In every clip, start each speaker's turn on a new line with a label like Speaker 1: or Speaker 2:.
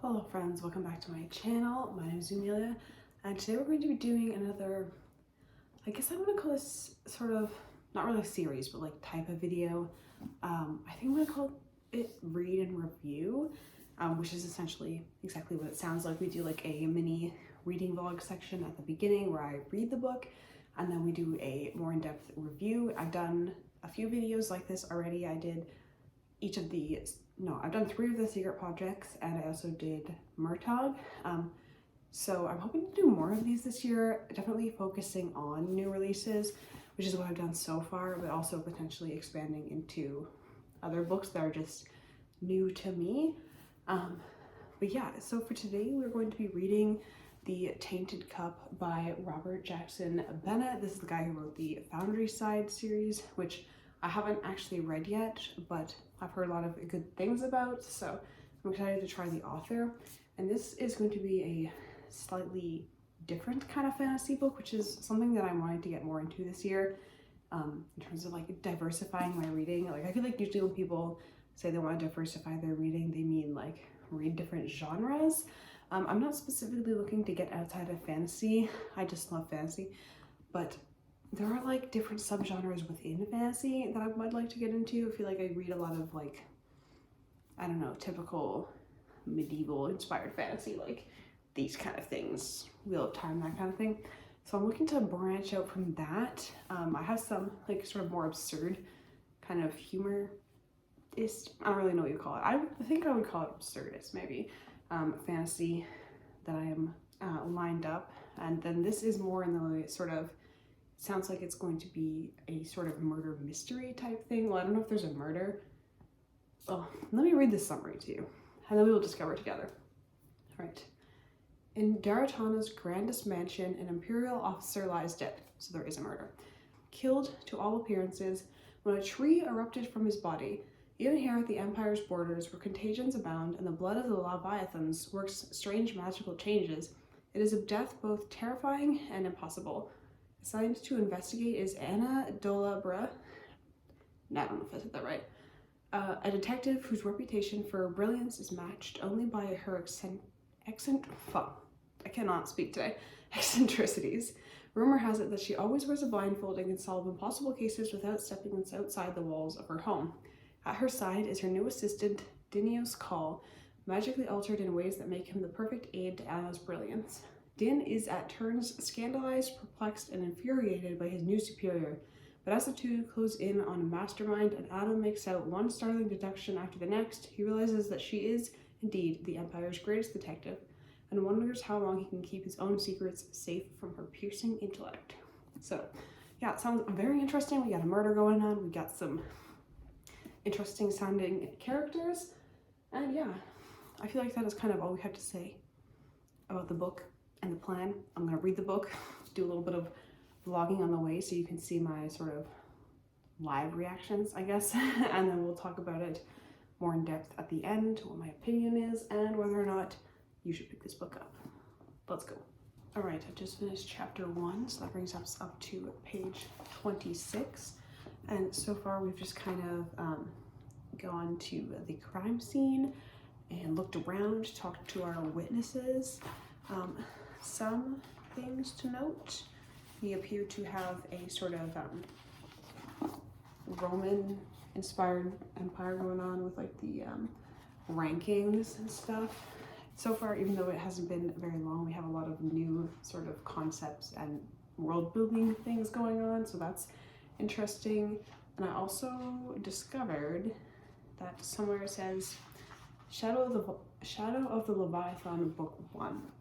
Speaker 1: Hello friends, welcome back to my channel. My name is Amelia and today we're going to be doing another, I guess I'm going to call this sort of, not really a series, but like type of video. I think I'm going to call it read and review, which is essentially exactly what it sounds like. We do like a mini reading vlog section at the beginning where I read the book and then we do a more in-depth review. I've done a few videos like this already. I've done 3 of the secret projects and I also did Murtagh. So I'm hoping to do more of these this year, definitely focusing on new releases, which is what I've done so far, but also potentially expanding into other books that are just new to me. But yeah, so for today we're going to be reading The Tainted Cup by Robert Jackson Bennet. This is the guy who wrote the Foundryside series, which I haven't actually read yet, but I've heard a lot of good things about, so I'm excited to try the author. And this is going to be a slightly different kind of fantasy book, which is something that I'm wanting to get more into this year, in terms of like diversifying my reading. Like I feel like usually when people say they want to diversify their reading, they mean like read different genres. I'm not specifically looking to get outside of fantasy. I just love fantasy, but there are like different subgenres within fantasy that I would like to get into. I feel like I read a lot of like, I don't know, typical medieval inspired fantasy, like these kind of things, Wheel of Time, that kind of thing. So I'm looking to branch out from that. I have some like sort of more absurd kind of humorist, I don't really know what you call it. I think I would call it absurdist maybe, fantasy that I am lined up. And then this is more in the sort of, sounds like it's going to be a sort of murder mystery type thing. Well, I don't know if there's a murder. Oh, let me read this summary to you, and then we will discover together. All right. In Daratana's grandest mansion, an imperial officer lies dead, so there is a murder. Killed to all appearances when a tree erupted from his body. Even here at the Empire's borders, where contagions abound and the blood of the Leviathans works strange magical changes, it is of death both terrifying and impossible. Assigned to investigate is Anna Dolabra, I don't know if I said that right, a detective whose reputation for brilliance is matched only by her eccentricities. Rumor has it that she always wears a blindfold and can solve impossible cases without stepping outside the walls of her home. At her side is her new assistant, Dinios Call, magically altered in ways that make him the perfect aid to Anna's brilliance. Din is at turns scandalized, perplexed, and infuriated by his new superior, but as the two close in on a mastermind and Adam makes out one startling deduction after the next, he realizes that she is, indeed, the Empire's greatest detective, and wonders how long he can keep his own secrets safe from her piercing intellect. So, yeah, it sounds very interesting. We got a murder going on, we got some interesting sounding characters, and yeah, I feel like that is kind of all we have to say about the book and the plan. I'm gonna read the book, do a little bit of vlogging on the way so you can see my sort of live reactions, I guess, and then we'll talk about it more in depth at the end, what my opinion is, and whether or not you should pick this book up. Let's go. All right, I just finished chapter 1, so that brings us up to page 26. And so far we've just kind of gone to the crime scene and looked around, talked to our witnesses. Some things to note: we appear to have a sort of Roman-inspired empire going on with like the rankings and stuff. So far, even though it hasn't been very long, we have a lot of new sort of concepts and world-building things going on, so that's interesting. And I also discovered that somewhere it says Shadow of the Leviathan Book 1.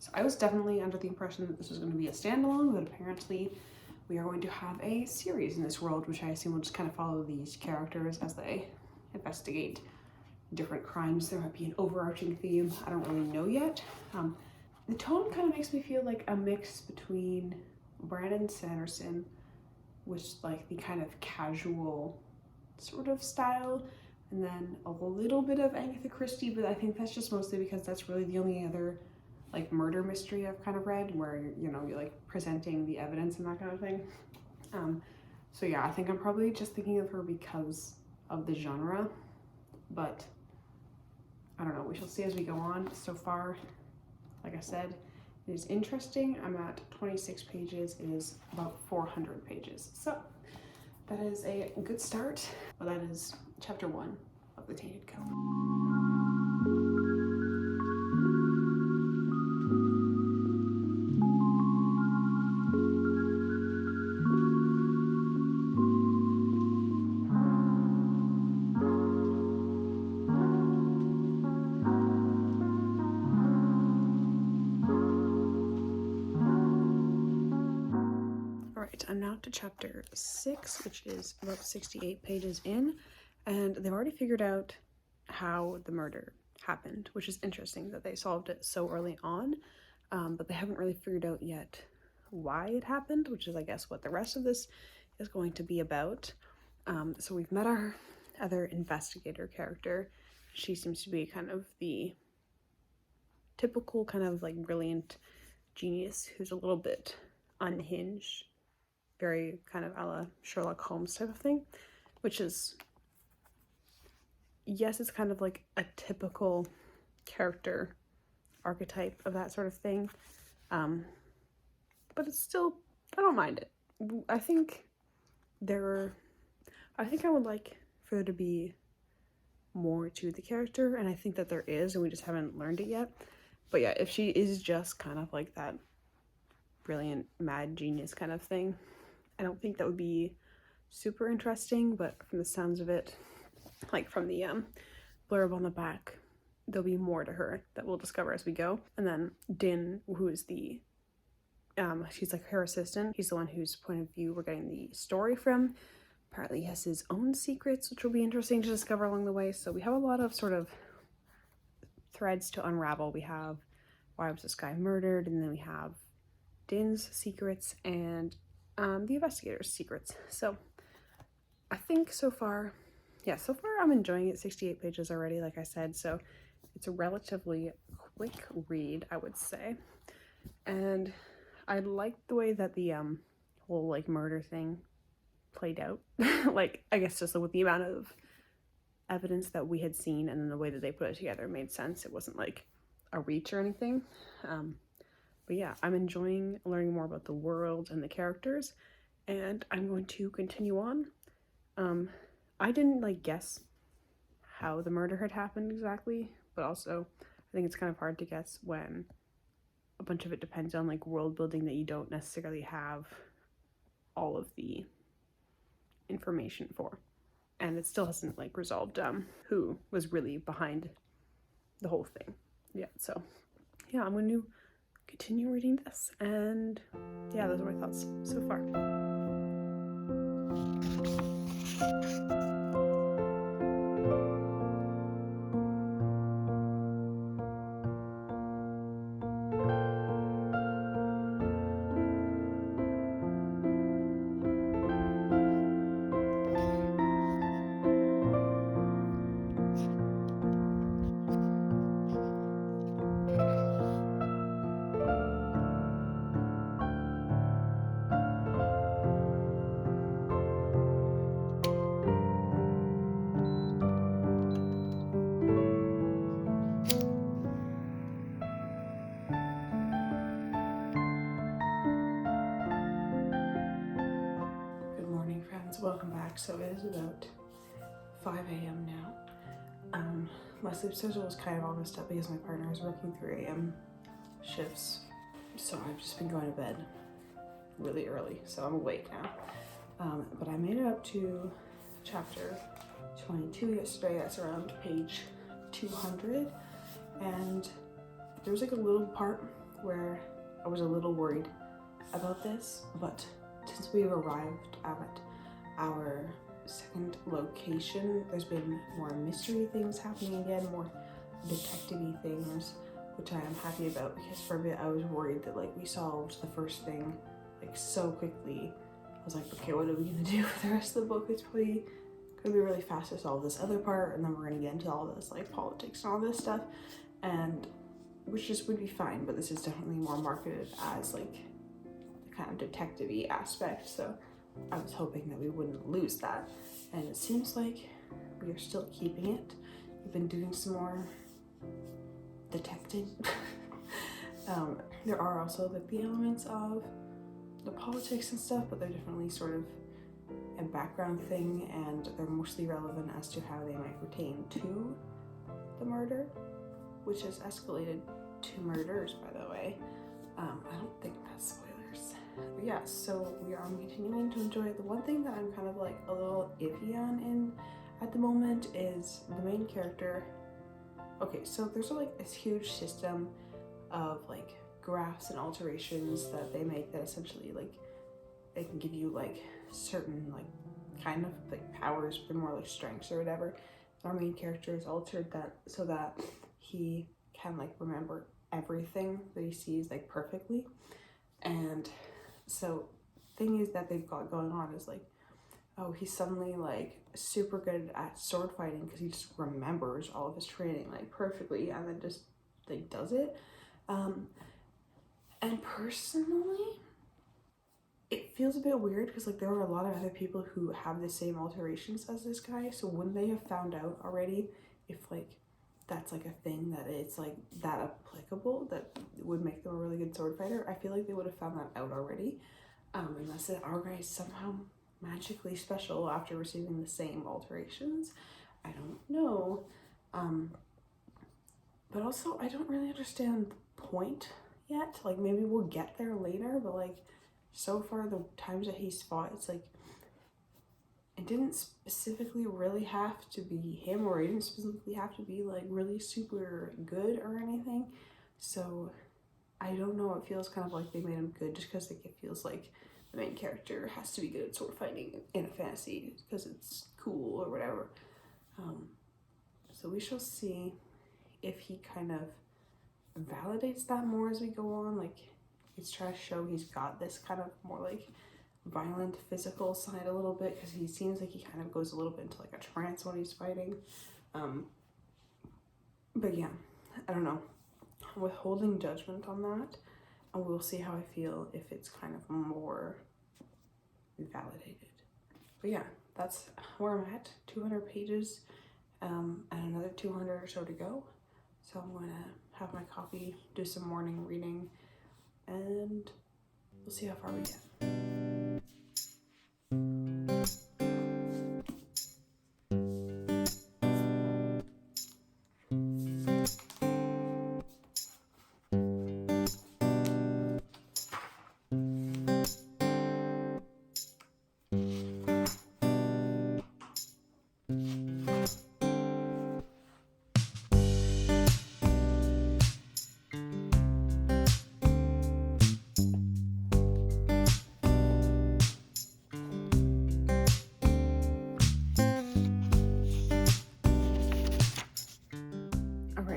Speaker 1: So I was definitely under the impression that this was going to be a standalone, but apparently we are going to have a series in this world, which I assume will just kind of follow these characters as they investigate different crimes. There might be an overarching theme. I don't really know yet. The tone kind of makes me feel like a mix between Brandon Sanderson, which like the kind of casual sort of style, and then a little bit of Agatha Christie, but I think that's just mostly because that's really the only other like murder mystery I've kind of read where, you know, you're like presenting the evidence and that kind of thing. So yeah, I think I'm probably just thinking of her because of the genre, but I don't know, we shall see as we go on. So far, like I said, it is interesting. I'm at 26 pages. It is about 400 pages. So that is a good start. Well, that is chapter 1 of the Tainted Cup. Alright, I'm now to chapter 6, which is about 68 pages in, and they've already figured out how the murder happened, which is interesting that they solved it so early on, but they haven't really figured out yet why it happened, which is, I guess, what the rest of this is going to be about. So we've met our other investigator character. She seems to be kind of the typical kind of like brilliant genius who's a little bit unhinged, very kind of a la Sherlock Holmes type of thing, which is, yes, it's kind of like a typical character archetype of that sort of thing, but it's still, I don't mind it. I think I would like for there to be more to the character, and I think that there is, and we just haven't learned it yet. But yeah, if she is just kind of like that brilliant mad genius kind of thing, I don't think that would be super interesting, but from the sounds of it, like from the blurb on the back, there'll be more to her that we'll discover as we go. And then Din, who is the she's like her assistant, he's the one whose point of view we're getting the story from. Apparently he has his own secrets, which will be interesting to discover along the way. So we have a lot of sort of threads to unravel. We have why was this guy murdered, and then we have Din's secrets and the investigator's secrets. So I think so far I'm enjoying it. 68 pages already, like I said, so it's a relatively quick read, I would say. And I like the way that the whole like murder thing played out. Like, I guess just with the amount of evidence that we had seen, and then the way that they put it together made sense. It wasn't like a reach or anything. But yeah, I'm enjoying learning more about the world and the characters, and I'm going to continue on. I didn't like guess how the murder had happened exactly, but also I think it's kind of hard to guess when a bunch of it depends on like world building that you don't necessarily have all of the information for, and it still hasn't like resolved who was really behind the whole thing. Yeah, so yeah, I'm going to continue reading this, and yeah, those are my thoughts so far. Welcome back. So it is about 5 a.m. now. My sleep schedule was kind of all messed up because my partner is working 3 a.m. shifts, so I've just been going to bed really early, so I'm awake now. But I made it up to chapter 22 yesterday. That's around page 200, and there was like a little part where I was a little worried about this, but since we've arrived at our second location, there's been more mystery things happening again, more detective-y things, which I am happy about, because for a bit I was worried that like we solved the first thing like so quickly. I was like, okay, what are we gonna do for the rest of the book? It's probably gonna be really fast to solve this other part, and then we're gonna get into all this like politics and all this stuff, and which just would be fine, but this is definitely more marketed as like the kind of detective-y aspect, so I was hoping that we wouldn't lose that, and it seems like we are still keeping it. We've been doing some more detected. There are also like the elements of the politics and stuff, but they're definitely sort of a background thing, and they're mostly relevant as to how they might pertain to the murder, which has escalated to murders, by the way. I don't think that's spoilers. But yeah, so I'm continuing to enjoy it. The one thing that I'm kind of like a little iffy on at the moment is the main character. Okay, so there's like this huge system of like graphs and alterations that they make that essentially like they can give you like certain like kind of like powers, but more like strengths or whatever. Our main character has altered that so that he can like remember everything that he sees like perfectly. And so thing is that they've got going on is like, oh, he's suddenly like super good at sword fighting because he just remembers all of his training like perfectly and then just like does it. And personally, it feels a bit weird because like there are a lot of other people who have the same alterations as this guy, so wouldn't they have found out already if like that's like a thing that it's like that applicable that would make them a really good sword fighter? I feel like they would have found that out already, unless our guy is somehow magically special after receiving the same alterations. I don't know. But also I don't really understand the point yet. Like maybe we'll get there later, but like so far the times that he's fought, it's like it didn't specifically really have to be him, or it didn't specifically have to be like really super good or anything. So I don't know, it feels kind of like they made him good just because like it feels like the main character has to be good at sword fighting in a fantasy because it's cool or whatever. So we shall see if he kind of validates that more as we go on. Like he's trying to show he's got this kind of more like violent physical side a little bit, because he seems like he kind of goes a little bit into like a trance when he's fighting. But yeah, I don't know, I'm withholding judgment on that, and we'll see how I feel if it's kind of more validated. But yeah, that's where I'm at. 200 pages and another 200 or so to go. So I'm gonna have my coffee, do some morning reading, and we'll see how far we get.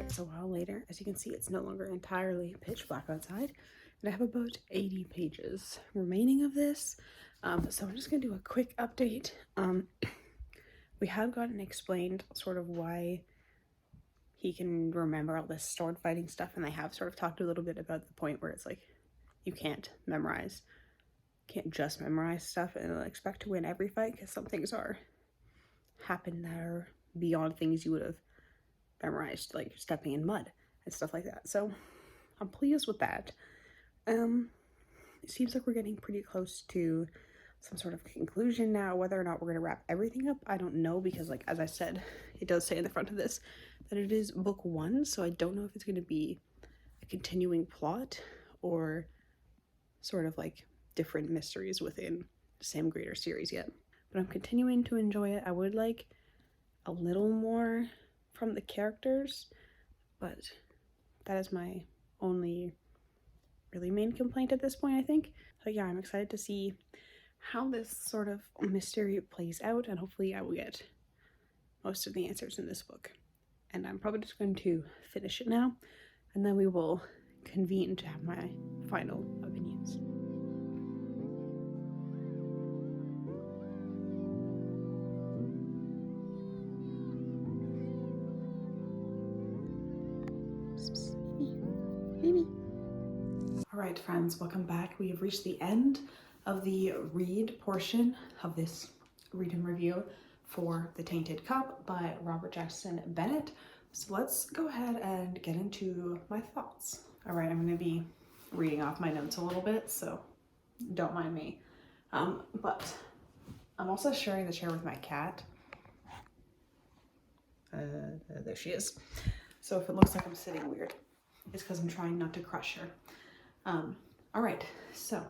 Speaker 1: So a while later, as you can see, it's no longer entirely pitch black outside, and I have about 80 pages remaining of this. So I'm just gonna do a quick update. We have gotten explained sort of why he can remember all this sword fighting stuff, and they have sort of talked a little bit about the point where it's like you can't just memorize stuff and expect to win every fight, because some things happen that are beyond things you would have memorized, like stepping in mud and stuff like that. So I'm pleased with that. It seems like we're getting pretty close to some sort of conclusion now. Whether or not we're going to wrap everything up, I don't know, because like as I said, it does say in the front of this that it is book 1, so I don't know if it's going to be a continuing plot or sort of like different mysteries within the same greater series yet. But I'm continuing to enjoy it. I would like a little more from the characters, but that is my only really main complaint at this point, I think. So yeah, I'm excited to see how this sort of mystery plays out, and hopefully I will get most of the answers in this book. And I'm probably just going to finish it now, and then we will convene to have my final opinions. Alright friends, welcome back. We have reached the end of the read portion of this read and review for The Tainted Cup by Robert Jackson Bennet. So let's go ahead and get into my thoughts. All right, I'm going to be reading off my notes a little bit, so don't mind me. But I'm also sharing the chair with my cat. There she is. So if it looks like I'm sitting weird, it's because I'm trying not to crush her. All right, so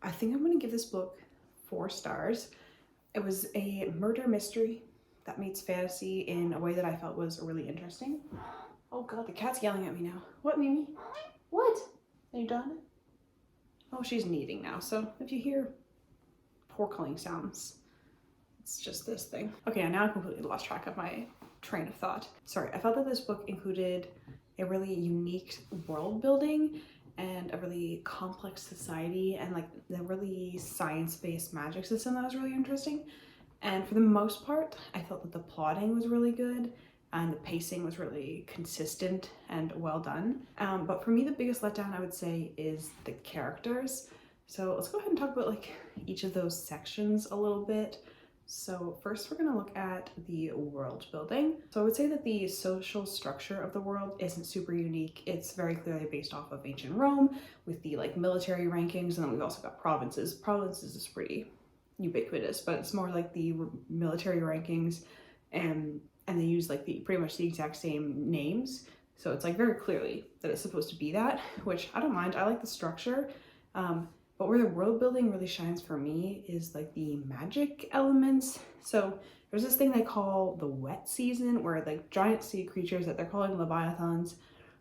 Speaker 1: I think I'm going to give this book 4 stars. It was a murder mystery that meets fantasy in a way that I felt was really interesting. Oh god, the cat's yelling at me now. What, Mimi? What? Are you done? Oh, she's kneading now, so if you hear porkling sounds, it's just this thing. Okay, now I completely lost track of my train of thought. Sorry, I felt that this book included a really unique world building and a really complex society and like the really science-based magic system that was really interesting. And for the most part, I felt that the plotting was really good and the pacing was really consistent and well done. But for me, the biggest letdown I would say is the characters. So let's go ahead and talk about like each of those sections a little bit. So first we're gonna look at the world building. So I would say that the social structure of the world isn't super unique. It's very clearly based off of ancient Rome with the like military rankings, and then we've also got provinces. Provinces is pretty ubiquitous, but it's more like the military rankings, and they use like pretty much the exact same names. So it's like very clearly that it's supposed to be that, which I don't mind. I like the structure. But where the world building really shines for me is like the magic elements. So there's this thing they call the wet season, where like giant sea creatures that they're calling leviathans,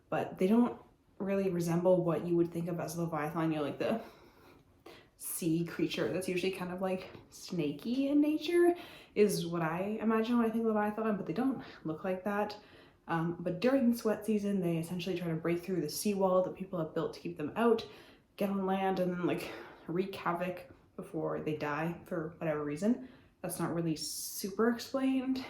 Speaker 1: but they don't really resemble what you would think of as a leviathan. You know, like the sea creature that's usually kind of like snaky in nature is what I imagine when I think leviathan, but they don't look like that. But during this wet season, they essentially try to break through the seawall that people have built to keep them out, get on land, and then like wreak havoc before they die for whatever reason. That's not really super explained.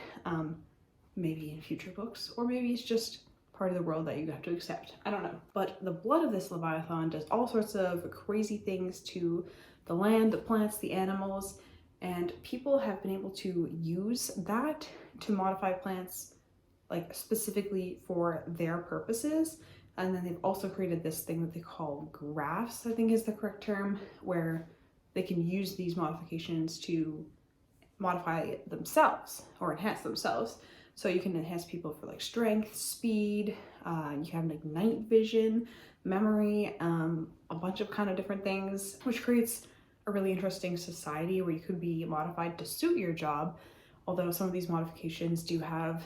Speaker 1: Maybe in future books, or maybe it's just part of the world that you have to accept. I don't know. But the blood of this leviathan does all sorts of crazy things to the land, the plants, the animals, and people have been able to use that to modify plants like specifically for their purposes. And then they've also created this thing that they call grafts, I think is the correct term, where they can use these modifications to modify themselves or enhance themselves. So you can enhance people for like strength, speed, you have like night vision, memory, a bunch of kind of different things, which creates a really interesting society where you could be modified to suit your job. Although some of these modifications do have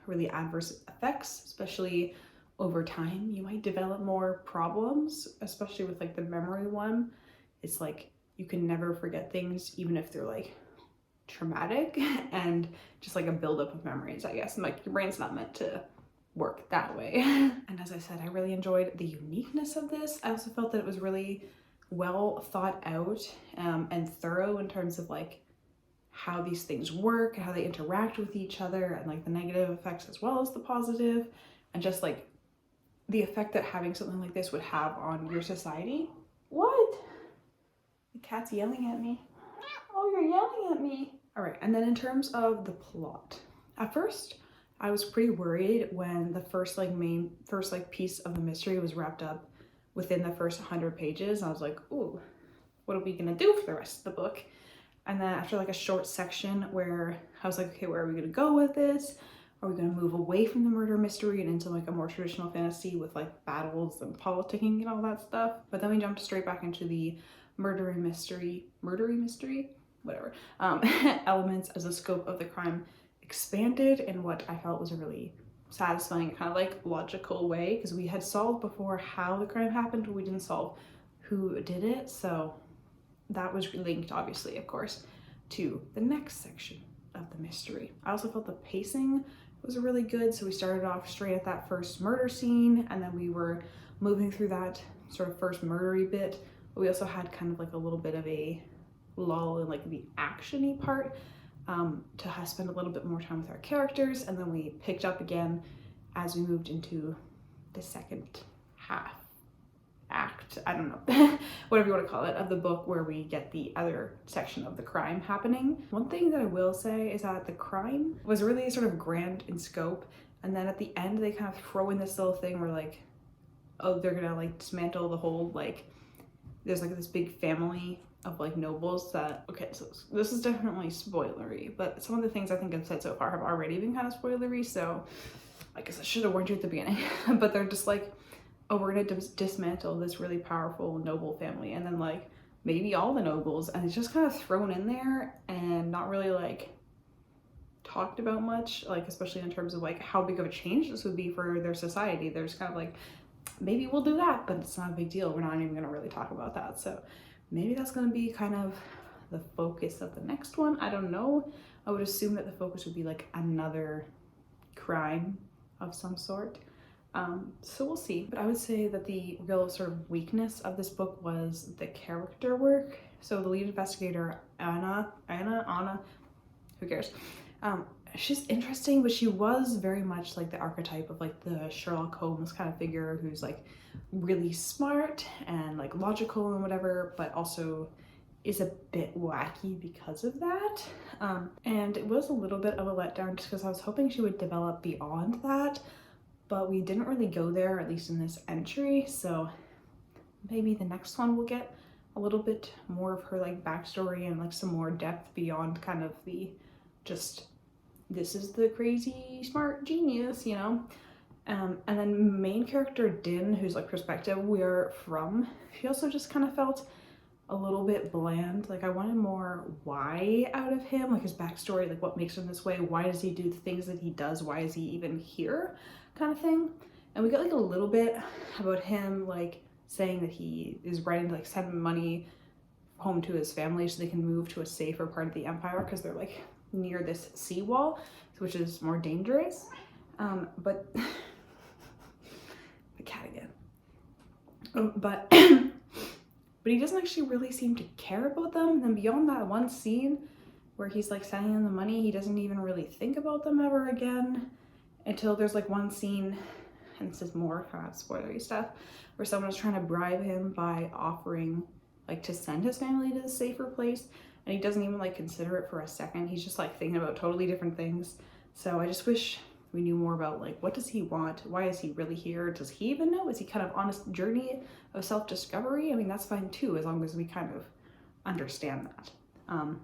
Speaker 1: really adverse effects, especially over time. You might develop more problems, especially with like the memory one. It's like you can never forget things, even if they're like traumatic, and just like a buildup of memories, I guess. And like your brain's not meant to work that way. And as I said, I really enjoyed the uniqueness of this. I also felt that it was really well thought out and thorough in terms of like how these things work, how they interact with each other, and like the negative effects as well as the positive, and just like the effect that having something like this would have on your society. What? The cat's yelling at me. Oh, you're yelling at me. All right, and then in terms of the plot, at first I was pretty worried when the first piece of the mystery was wrapped up within the first 100 pages. I was like, ooh, what are we gonna do for the rest of the book? And then after like a short section where I was like, okay, where are we gonna go with this? Are we gonna move away from the murder mystery and into like a more traditional fantasy with like battles and politicking and all that stuff? But then we jumped straight back into the murdery mystery, whatever, elements as the scope of the crime expanded in what I felt was a really satisfying kind of like logical way, because we had solved before how the crime happened, but we didn't solve who did it. So that was linked, obviously, of course, to the next section of the mystery. I also felt the pacing was really good. So we started off straight at that first murder scene, and then we were moving through that sort of first murdery bit. But we also had kind of like a little bit of a lull in like the actiony part to spend a little bit more time with our characters, and then we picked up again as we moved into the second act, I don't know, whatever you want to call it, of the book, where we get the other section of the crime happening. One thing that I will say is that the crime was really sort of grand in scope, And then at the end, they kind of throw in this little thing where like, oh, they're gonna like dismantle the whole, like, there's like this big family of like nobles that, okay, so this is definitely spoilery, but some of the things I think I've said so far have already been kind of spoilery, so I guess I should have warned you at the beginning. But they're just like, oh, we're gonna dismantle this really powerful noble family, and then like maybe all the nobles, and it's just kind of thrown in there and not really like talked about much, like especially in terms of like how big of a change this would be for their society. They're just kind of like, maybe we'll do that, but it's not a big deal. We're not even gonna really talk about that. So maybe that's gonna be kind of the focus of the next one. I don't know. I would assume that the focus would be like another crime of some sort. So we'll see. But I would say that the real sort of weakness of this book was the character work. So the lead investigator, Anna, who cares? She's interesting, but she was very much like the archetype of like the Sherlock Holmes kind of figure who's like really smart and like logical and whatever, but also is a bit wacky because of that. And it was a little bit of a letdown just because I was hoping she would develop beyond that, but we didn't really go there, at least in this entry. So maybe the next one will get a little bit more of her like backstory and like some more depth beyond kind of the just, this is the crazy smart genius, you know? And then main character Din, who's like perspective we're from, she also just kind of felt a little bit bland. Like I wanted more why out of him, like his backstory, like what makes him this way, why does he do the things that he does, why is he even here, kind of thing. And we got like a little bit about him like saying that he is ready to like send money home to his family so they can move to a safer part of the empire because they're like near this seawall, which is more dangerous. But the cat again. But he doesn't actually really seem to care about them. And beyond that one scene where he's like sending them the money, he doesn't even really think about them ever again until there's like one scene, and this is more kind of spoilery stuff, where someone was trying to bribe him by offering like to send his family to a safer place, and he doesn't even like consider it for a second. He's just like thinking about totally different things. So I just wish we knew more about like, what does he want? Why is he really here? Does he even know? Is he kind of on a journey of self-discovery? I mean, that's fine too, as long as we kind of understand that. And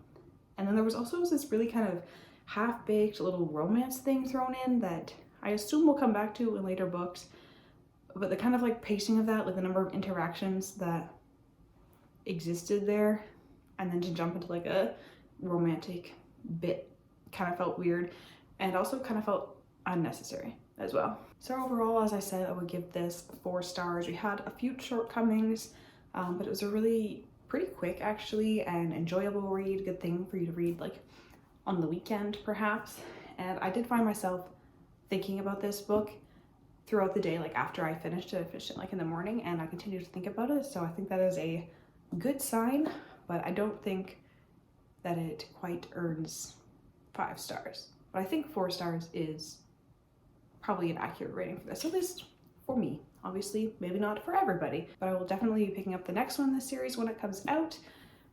Speaker 1: then there was also this really kind of half-baked little romance thing thrown in that I assume we'll come back to in later books, but the kind of like pacing of that, like the number of interactions that existed there, and then to jump into like a romantic bit kind of felt weird, and also kind of felt unnecessary as well. So overall, as I said, I would give this 4 stars. We had a few shortcomings, but it was a really pretty quick actually and enjoyable read. Good thing for you to read like on the weekend perhaps. And I did find myself thinking about this book throughout the day, like after I finished it. I finished it like in the morning and I continued to think about it. So I think that is a good sign, but I don't think that it quite earns 5 stars. But I think 4 stars is probably an accurate rating for this, at least for me. Obviously, maybe not for everybody, but I will definitely be picking up the next one in this series when it comes out.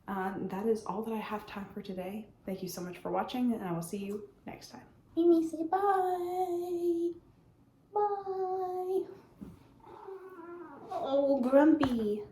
Speaker 1: That is all that I have time for today. Thank you so much for watching, and I will see you next time. Mimi, say bye. Bye. Oh, Grumpy.